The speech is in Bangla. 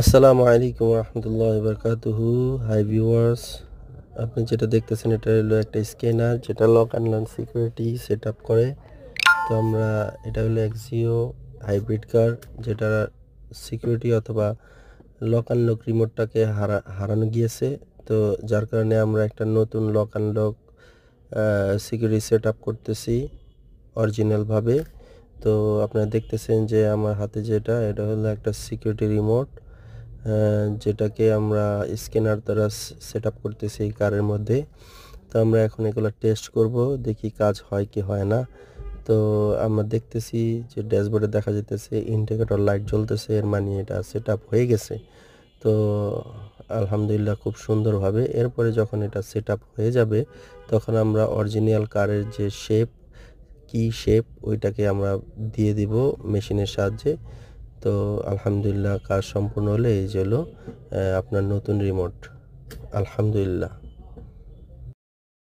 আসসালামু আলাইকুম রহমতুল্লাহ বারকাতুহু। হাই ভিউয়ার্স, আপনি যেটা দেখতেছেন এটা হলো একটা স্ক্যানার যেটা lock and learn security set up করে। তো আমরা এটা হলো এক্সিও হাইব্রিড কার, যেটা সিকিউরিটি অথবা লক অ্যান্ড লক রিমোটটাকে হারানো গিয়েছে। তো যার কারণে আমরা একটা নতুন lock and lock security set up করতেছি অরিজিনালভাবে। তো আপনারা দেখতেছেন যে আমার হাতে এটা হলো একটা সিকিউরিটি রিমোট, যেটাকে আমরা স্ক্যানার দ্বারা সেট আপ করতেছি এই কারের মধ্যে। তো আমরা এখন এগুলো টেস্ট করব, দেখি কাজ হয় কি হয় না। তো আমরা দেখতেছি যে ড্যাশবোর্ডে দেখা যাইতেছে ইন্ডিকেটর লাইট জ্বলতেছে, এর মানে এটা সেট আপ হয়ে গেছে। তো আলহামদুলিল্লাহ খুব সুন্দরভাবে। এরপরে যখন এটা সেট আপ হয়ে যাবে তখন আমরা অরিজিনাল কারের যে শেপ ওইটাকে আমরা দিয়ে দিব মেশিনের সাহায্যে। তো আলহামদুলিল্লাহ কাজ সম্পূর্ণ হলে এই যে হলো আপনার নতুন রিমোট। আলহামদুলিল্লাহ।